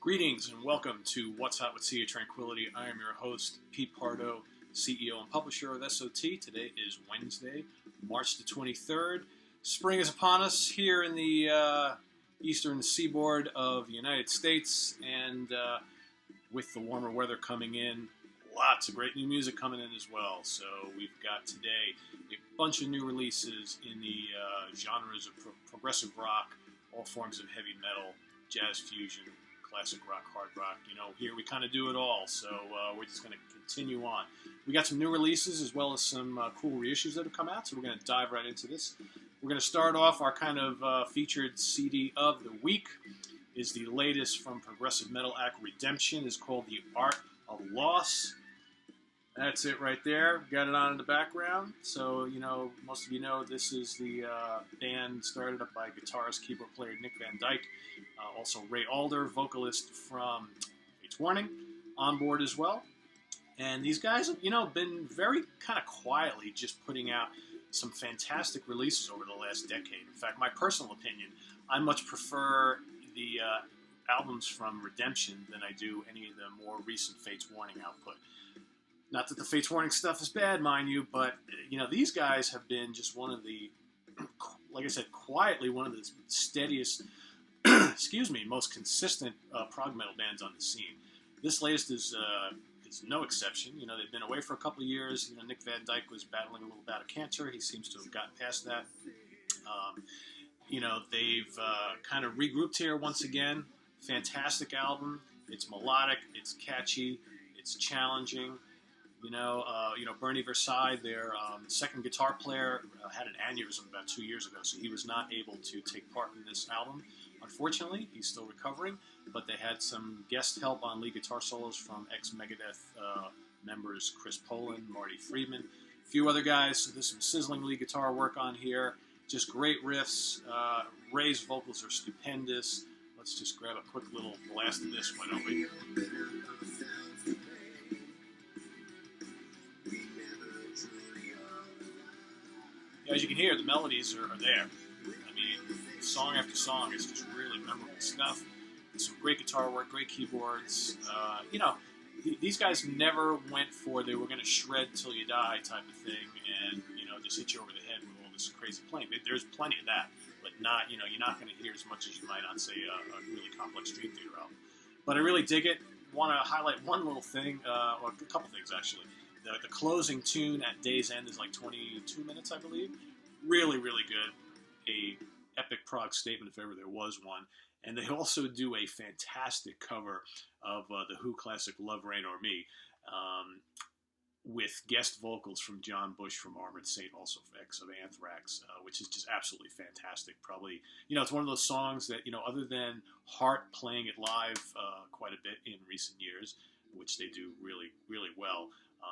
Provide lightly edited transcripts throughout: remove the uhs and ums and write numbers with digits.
Greetings and welcome to What's Hot with Sea of Tranquility. I am your host, Pete Pardo, CEO and publisher of SOT. Today is Wednesday, March the 23rd. Spring is upon us here in the eastern seaboard of the United States, and with the warmer weather coming in, lots of great new music coming in as well. So we've got today a bunch of new releases in the genres of progressive rock, all forms of heavy metal, jazz fusion, classic rock, hard rock. You know, here we kind of do it all, so we're just going to continue on. We got some new releases as well as some cool reissues that have come out, so we're going to dive right into this. We're going to start off our kind of featured CD of the week. Is the latest from progressive metal act Redemption. Is called The Art of Loss. That's it right there. Got it on in the background. So, you know, most of you know this is the band started up by guitarist, keyboard player Nick Van Dyke. Also Ray Alder, vocalist from Fates Warning, on board as well. And these guys have, you know, been very kind of quietly just putting out some fantastic releases over the last decade. In fact, my personal opinion, I much prefer the albums from Redemption than I do any of the more recent Fates Warning output. Not that the Fates Warning stuff is bad, mind you, but, you know, these guys have been just one of the, like I said, quietly one of the steadiest, most consistent prog metal bands on the scene. This latest is no exception. You know, they've been away for a couple of years. You know, Nick Van Dyke was battling a little bout of cancer. He seems to have gotten past that. You know, they've kind of regrouped here once again. Fantastic album. It's melodic. It's catchy. It's challenging. You know, Bernie Versailles, their second guitar player, had an aneurysm about 2 years ago, so he was not able to take part in this album. Unfortunately, he's still recovering, but they had some guest help on lead guitar solos from ex-Megadeth members Chris Poland, Marty Friedman, a few other guys. So there's some sizzling lead guitar work on here. Just great riffs. Ray's vocals are stupendous. Let's just grab a quick little blast of this, why don't we? As you can hear, the melodies are there. I mean, song after song is just really memorable stuff. Some great guitar work, great keyboards. You know, these guys never went for they were going to shred till you die type of thing and, you know, just hit you over the head with all this crazy playing. There's plenty of that, but not, you know, you're not going to hear as much as you might on, say, a really complex Dream Theater album. But I really dig it. Want to highlight one little thing, or a couple things actually. The closing tune at Day's End is like 22 minutes, I believe. Really, really good. A epic prog statement, if ever there was one. And they also do a fantastic cover of the Who classic Love, Rain, or Me, with guest vocals from John Bush from Armored Saint, also of Anthrax, which is just absolutely fantastic. Probably, you know, it's one of those songs that, you know, other than Heart playing it live quite a bit in recent years, which they do really, really well,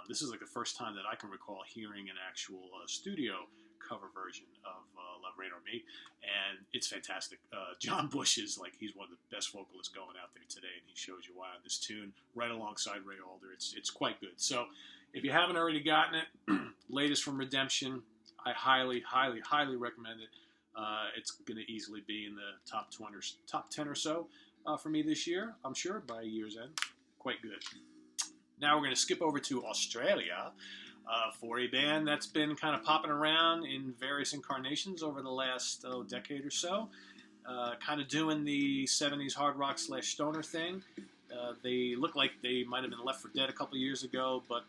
this is like the first time that I can recall hearing an actual studio cover version of Love, Rain, or Me, and it's fantastic. John Bush is like, he's one of the best vocalists going out there today, and he shows you why on this tune, right alongside Ray Alder. It's quite good. So if you haven't already gotten it, latest from Redemption, I highly, highly, highly recommend it. It's going to easily be in the top 10 or so for me this year, I'm sure, by year's end. Quite good. Now we're going to skip over to Australia for a band that's been kind of popping around in various incarnations over the last decade or so. Kind of doing the 70s hard rock / stoner thing. They look like they might have been left for dead a couple years ago, but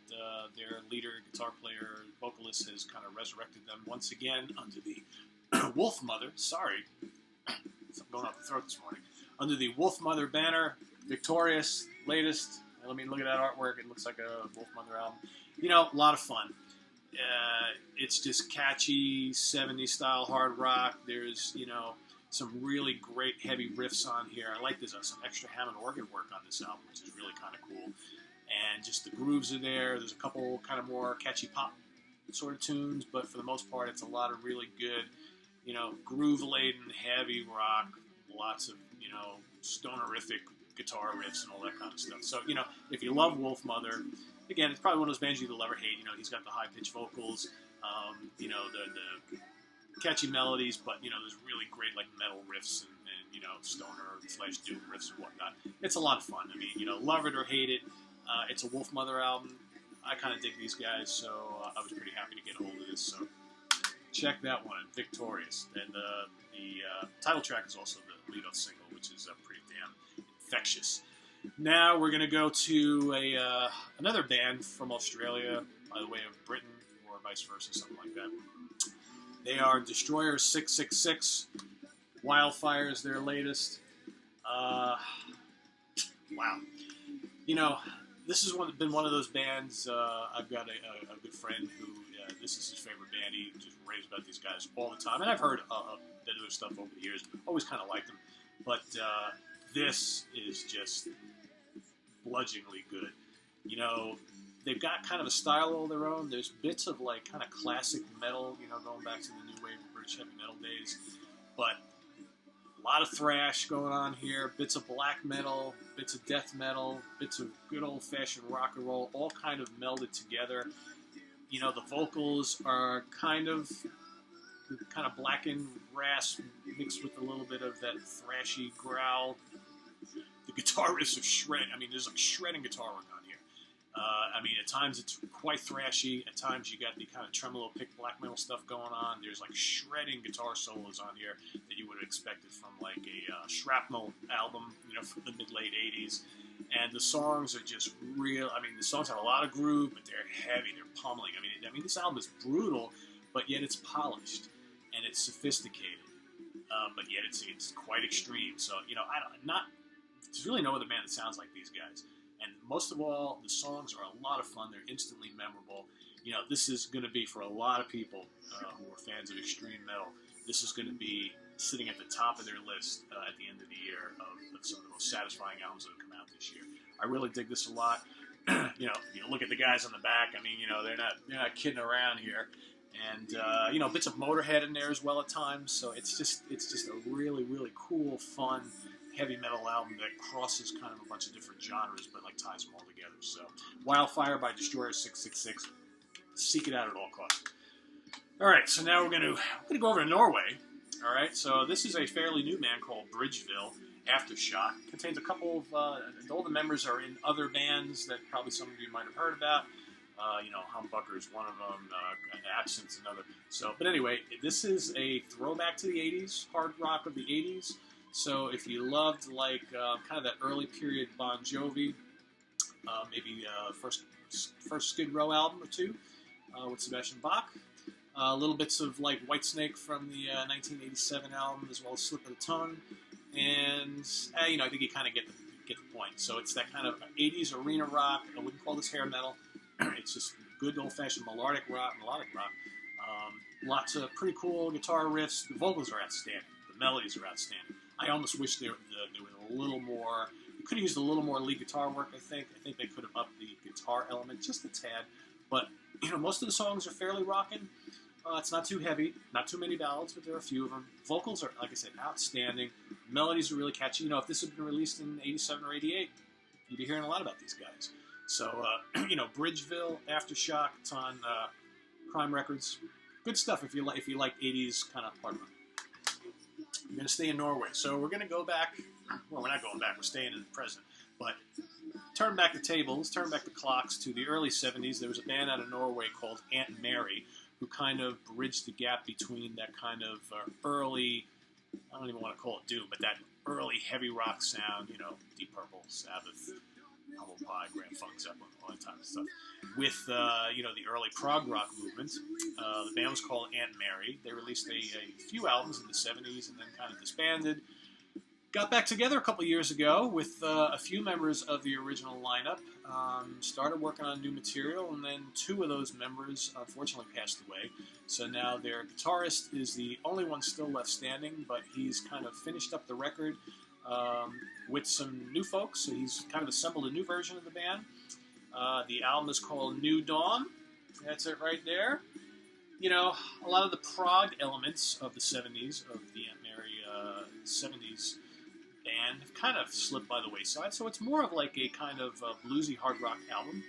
their leader, guitar player, vocalist has kind of resurrected them once again under the Wolfmother. Sorry, I'm going off the throat this morning. Under the Wolfmother banner, victorious, latest. Let me look at that artwork. It looks like a Wolfmother album. You know, a lot of fun. It's just catchy 70s style hard rock. There's, you know, some really great heavy riffs on here. I like there's some extra Hammond organ work on this album, which is really kind of cool. And just the grooves are there. There's a couple kind of more catchy pop sort of tunes, but for the most part, it's a lot of really good, you know, groove-laden, heavy rock. Lots of, you know, stonerific guitar riffs and all that kind of stuff. So, you know, if you love Wolfmother, again, it's probably one of those bands you'll love or hate. You know, he's got the high-pitched vocals, you know, the catchy melodies, but, you know, there's really great, like, metal riffs and you know, stoner / doom riffs and whatnot. it's a lot of fun. I mean, you know, love it or hate it, it's a Wolfmother album. I kind of dig these guys, so I was pretty happy to get a hold of this. So check that one, Victorious. And the title track is also the lead-off single, which is pretty damn infectious. Now we're going to go to another band from Australia by the way of Britain, or vice versa, something like that. They are Destroyer 666. Wildfire is their latest. Wow. You know, this has been one of those bands. I've got a good friend who, this is his favorite band. He just raves about these guys all the time. And I've heard their stuff over the years. Always kind of liked them. But this is just bludgeoningly good. You know, they've got kind of a style all their own. There's bits of like kind of classic metal, you know, going back to the new wave of British heavy metal days. But a lot of thrash going on here, bits of black metal, bits of death metal, bits of good old-fashioned rock and roll, all kind of melded together. You know, the vocals are kind of blackened rasp mixed with a little bit of that thrashy growl. The guitar riffs are shred. I mean, there's like shredding guitar work on here. I mean, at times it's quite thrashy. At times you got the kind of tremolo pick black metal stuff going on. There's like shredding guitar solos on here that you would have expected from like a Shrapnel album, you know, from the mid-late 80s. And the songs are just real. I mean, the songs have a lot of groove, but they're heavy. They're pummeling. I mean, this album is brutal, but yet it's polished and it's sophisticated. But yet it's quite extreme. So, you know, there's really no other band that sounds like these guys. And most of all, the songs are a lot of fun. They're instantly memorable. You know, this is going to be, for a lot of people who are fans of extreme metal, this is going to be sitting at the top of their list at the end of the year of some of the most satisfying albums that have come out this year. I really dig this a lot. You know, you look at the guys on the back. I mean, you know, they're not kidding around here. And you know, bits of Motorhead in there as well at times. So it's just a really, really cool, fun heavy metal album that crosses kind of a bunch of different genres, but like ties them all together. So, Wildfire by Destroyer 666. Seek it out at all costs. All right, so now we're gonna go over to Norway. All right, so this is a fairly new band called Bridgeville Aftershock. Contains a couple of all the members are in other bands that probably some of you might have heard about. You know, Humbucker's one of them, Absinthe another. So, but anyway, this is a throwback to the 80s, hard rock of the 80s. So if you loved like kind of that early period Bon Jovi, maybe first Skid Row album or two with Sebastian Bach, little bits of like Whitesnake from the 1987 album, as well as Slip of the Tongue, and you know, I think you kind of get the point. So it's that kind of 80s arena rock. I wouldn't call this hair metal. It's just good old-fashioned melodic rock. Lots of pretty cool guitar riffs. The vocals are outstanding. The melodies are outstanding. I almost wish there was a little more. You could have used a little more lead guitar work. I think they could have upped the guitar element just a tad. But you know, most of the songs are fairly rocking. It's not too heavy, not too many ballads, but there are a few of them. Vocals are, like I said, outstanding. Melodies are really catchy. You know, if this had been released in '87 or '88, you'd be hearing a lot about these guys. So, you know, Bridgeville Aftershock. It's on Crime Records. Good stuff if you like 80s kind of hard rock. We're going to stay in Norway. So we're going to go back. Well, we're not going back. We're staying in the present. But turn back the tables, turn back the clocks to the early 70s. There was a band out of Norway called Aunt Mary who kind of bridged the gap between that kind of early, I don't even want to call it doom, but that early heavy rock sound, you know, Deep Purple, Sabbath, Humble Pie, Grand Funk, Zeppelin, all that type of stuff, with, you know, the early prog rock movement. The band was called Aunt Mary. They released a few albums in the 70s and then kind of disbanded. Got back together a couple years ago with a few members of the original lineup. Started working on new material, and then two of those members unfortunately passed away. So now their guitarist is the only one still left standing, but he's kind of finished up the record with some new folks. So he's kind of assembled a new version of the band. The album is called New Dawn. That's it right there. You know, a lot of the prog elements of the 70s, of the Aunt Mary 70s band, have kind of slipped by the wayside. So it's more of like a kind of bluesy hard rock album.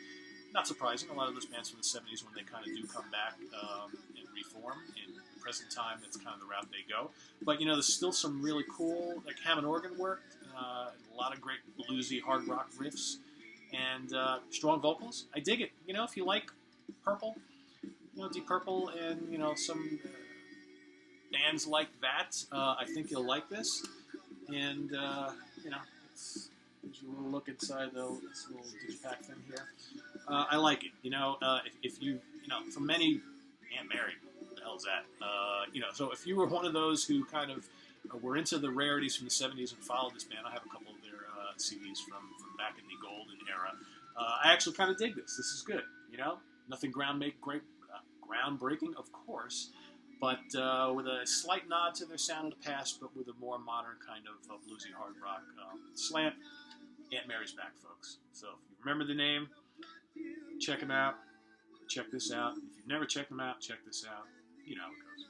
Not surprising. A lot of those bands from the 70s, when they kind of do come back and reform in the present time, that's kind of the route they go. But, you know, there's still some really cool like Hammond organ work. a lot of great bluesy hard rock riffs, and strong vocals. I dig it. You know, if you like Purple, you know, Deep Purple, and you know some bands like that, I think you'll like this. And you know, gives you a little look inside this little digipack thing here. I like it. You know, if you know, for many, Aunt Mary, what the hell is that? You know, so if you were one of those who kind of were into the rarities from the '70s and followed this band, I have a couple of their CDs from back in the golden era. I actually kind of dig this. This is good. You know, nothing groundbreaking, of course, but with a slight nod to their sound of the past, but with a more modern kind of bluesy hard rock slant. Aunt Mary's back, folks. So if you remember the name, check them out. Check this out. If you've never checked them out, check this out. You know how it goes.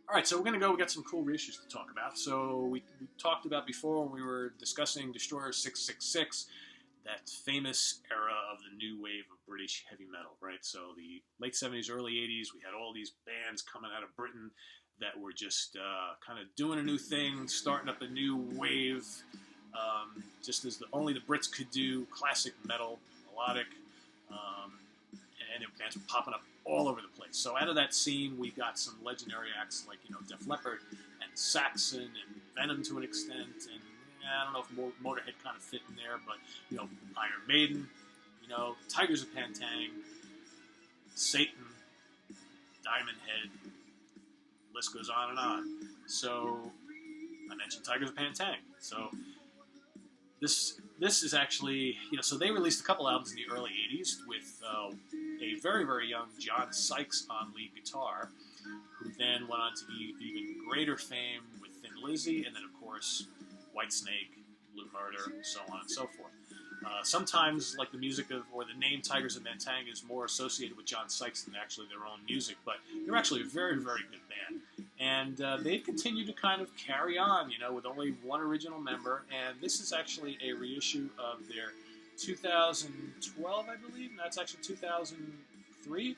All right, so we're going to go. We got some cool reissues to talk about. So we talked about before when we were discussing Destroyer 666, that famous era of the new wave of British heavy metal, right? So the late 70s, early 80s, we had all these bands coming out of Britain that were just kind of doing a new thing, starting up a new wave, just as only the Brits could do, classic metal, melodic, and bands were popping up all over the place. So out of that scene, we got some legendary acts like, you know, Def Leppard and Saxon and Venom to an extent, and I don't know if Motorhead kind of fit in there, but, you know, Iron Maiden, you know, Tygers of Pan Tang, Satan, Diamond Head, list goes on and on. So I mentioned Tygers of Pan Tang. So this is actually, you know, so they released a couple albums in the early 80s with a very, very young John Sykes on lead guitar, who then went on to even greater fame with Thin Lizzy, and then, of course, Whitesnake, Blue Murder, and so on and so forth. Sometimes, like the music of, or the name Tygers of Pan Tang is more associated with John Sykes than actually their own music, but they're actually a very, very good band. And they've continued to kind of carry on, you know, with only one original member, and this is actually a reissue of their 2012, I believe. No, it's actually 2003.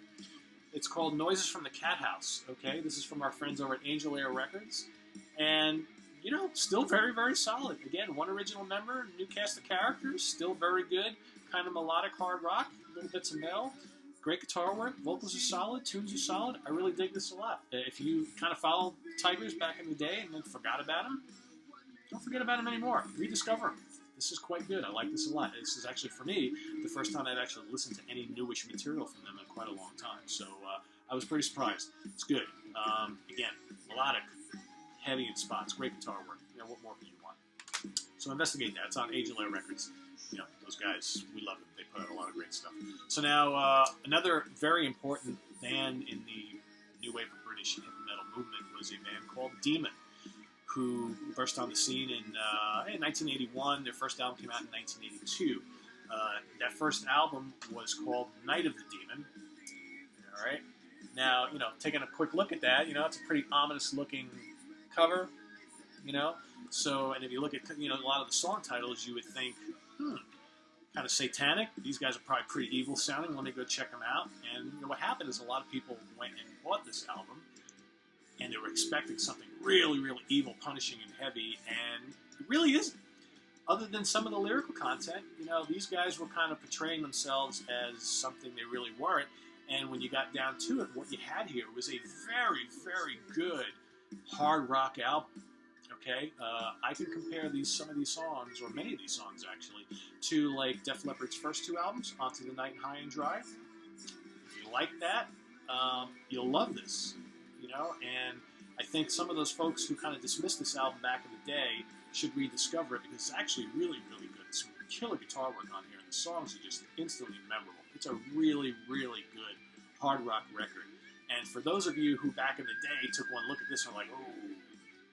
It's called Noises from the Cat House, okay? This is from our friends over at Angel Air Records, and you know, still very, very solid. Again, one original member, new cast of characters, still very good. Kind of melodic hard rock, little bits of metal. Great guitar work. Vocals are solid. Tunes are solid. I really dig this a lot. If you kind of followed Tygers back in the day and then forgot about them, don't forget about them anymore. Rediscover them. This is quite good. I like this a lot. This is actually, for me, the first time I'd actually listened to any newish material from them in quite a long time. So I was pretty surprised. It's good. Again, melodic, heavy in spots, great guitar work. You know, what more can you want? So investigate that. It's on Angel Air Records. You know, those guys, we love them. They put out a lot of great stuff. So now, another very important band in the new wave of British heavy metal movement was a band called Demon, who burst on the scene in 1981. Their first album came out in 1982. That first album was called Night of the Demon. All right. Now, you know, taking a quick look at that, you know, it's a pretty ominous-looking cover, you know. So, and if you look at, you know, a lot of the song titles, you would think, kind of satanic. These guys are probably pretty evil sounding. Let me go check them out. And you know, what happened is a lot of people went and bought this album, and they were expecting something really, really evil, punishing, and heavy, and it really isn't. Other than some of the lyrical content, you know, these guys were kind of portraying themselves as something they really weren't. And when you got down to it, what you had here was a very, very good hard rock album. Okay, I can compare some of these songs, or many of these songs actually, to like Def Leppard's first two albums, Onto the Night and High and Dry. If you like that, you'll love this, you know. And I think some of those folks who kind of dismissed this album back in the day should rediscover it, because it's actually really, really good. It's some killer guitar work on here, and the songs are just instantly memorable. It's a really, really good hard rock record. And for those of you who back in the day took one look at this and were like, oh,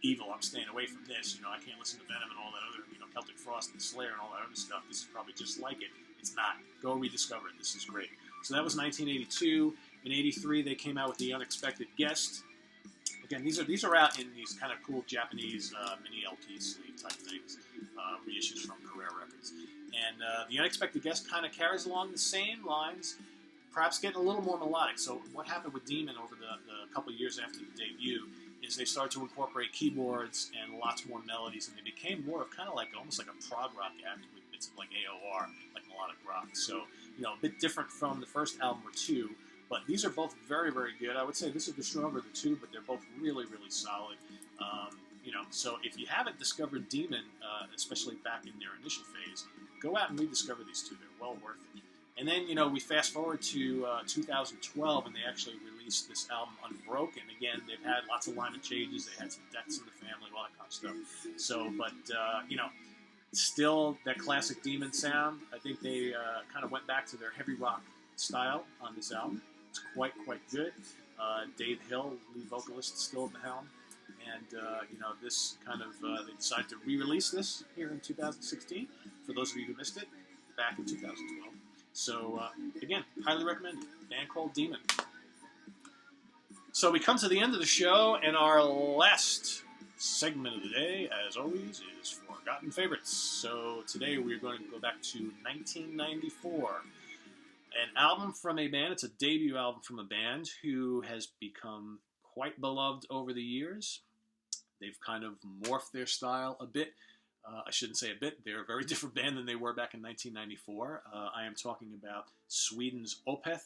evil, I'm staying away from this, you know, I can't listen to Venom and all that other, you know, Celtic Frost and Slayer and all that other stuff, this is probably just like it. It's not. Go rediscover it. This is great. So that was 1982. In 83, they came out with The Unexpected Guest. Again, these are out in these kind of cool Japanese mini LP sleeve type things, reissues from Carrera Records. And The Unexpected Guest kind of carries along the same lines, perhaps getting a little more melodic. So what happened with Demon over the couple years after the debut is they started to incorporate keyboards and lots more melodies, and they became more of kind of like almost like a prog rock act with bits of like AOR, like melodic rock. So, you know, a bit different from the first album or two, but these are both very, very good. I would say this is the stronger of the two, but they're both really, really solid. You know, so if you haven't discovered Demon, especially back in their initial phase, go out and rediscover these two. They're well worth it. And then, you know, we fast forward to 2012, and they actually released this album, Unbroken. Again, they've had lots of lineup changes. They had some deaths in the family, all that kind of stuff. So, but, you know, still that classic Demon sound. I think they kind of went back to their heavy rock style on this album. It's quite good. Dave Hill, lead vocalist, still at the helm. And, you know, this kind of, they decided to re-release this here in 2016. For those of you who missed it, back in 2012. So, again, highly recommended. Band called Demon. So we come to the end of the show, and our last segment of the day, as always, is Forgotten Favorites. So today we're going to go back to 1994. An album from a band, it's a debut album from a band who has become quite beloved over the years. They've kind of morphed their style a bit. I shouldn't say a bit. They're a very different band than they were back in 1994. I am talking about Sweden's Opeth,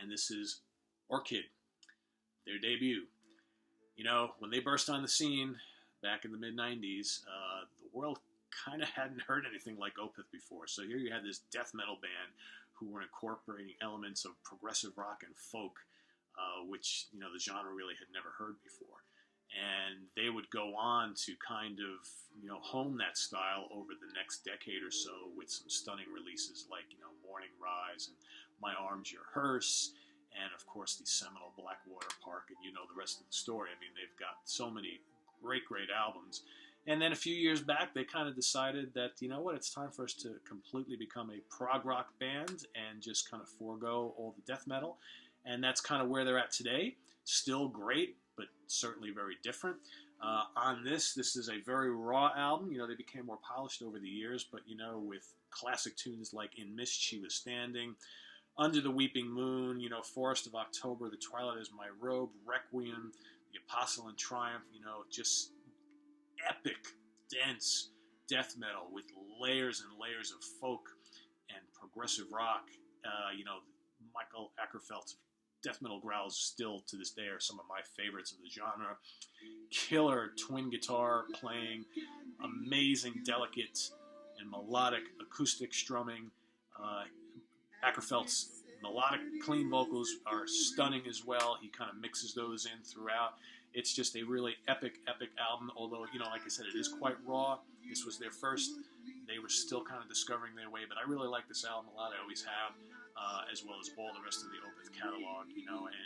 and this is Orchid, their debut. You know, when they burst on the scene back in the mid-90s, the world kind of hadn't heard anything like Opeth before. So here you had this death metal band who were incorporating elements of progressive rock and folk, which, you know, the genre really had never heard before. And they would go on to kind of, you know, hone that style over the next decade or so with some stunning releases like, you know, Morning Rise and My Arms, Your Hearse, and, of course, the seminal Blackwater Park, and you know the rest of the story. I mean, they've got so many great albums. And then a few years back, they kind of decided that, you know what, it's time for us to completely become a prog rock band and just kind of forego all the death metal. And that's kind of where they're at today. Still great, but certainly very different. On this is a very raw album. You know, they became more polished over the years, but, you know, with classic tunes like In Mist She Was Standing, Under the Weeping Moon, you know, Forest of October, The Twilight Is My Robe, Requiem, The Apostle in Triumph, you know, just epic, dense death metal with layers and layers of folk and progressive rock. You know, Michael Ackerfeld's death metal growls still to this day are some of my favorites of the genre. Killer twin guitar playing, amazing, delicate, and melodic acoustic strumming. Ackerfeld's melodic, clean vocals are stunning as well. He kind of mixes those in throughout. It's just a really epic album, although, you know, like I said, it is quite raw. This was their first. They were still kind of discovering their way, but I really like this album a lot. I always have, as well as all the rest of the Opeth catalog, you know, and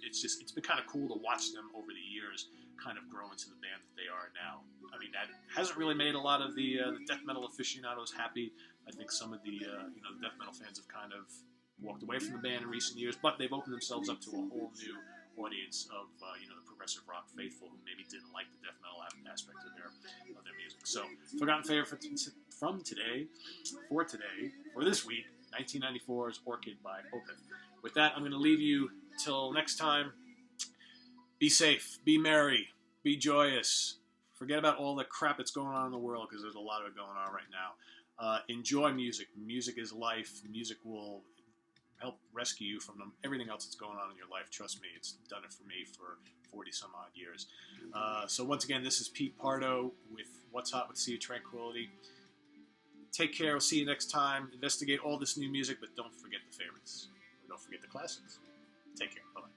it's been kind of cool to watch them over the years kind of grow into the band that they are now. I mean, that hasn't really made a lot of the death metal aficionados happy. I think some of the, you know, the death metal fans have kind of walked away from the band in recent years, but they've opened themselves up to a whole new audience of, you know, the progressive rock faithful who maybe didn't like the death metal aspect of their music. So, Forgotten Favorite from today, for this week, 1994's Orchid by Opeth. With that, I'm going to leave you till next time. Be safe, be merry, be joyous. Forget about all the crap that's going on in the world, because there's a lot of it going on right now. Enjoy music. Music is life. Music will help rescue you from everything else that's going on in your life. Trust me, it's done it for me for 40 some odd years. So once again, this is Pete Pardo with What's Hot with Sea of Tranquility. Take care. We'll see you next time. Investigate all this new music, but don't forget the favorites. Don't forget the classics. Take care. Bye-bye.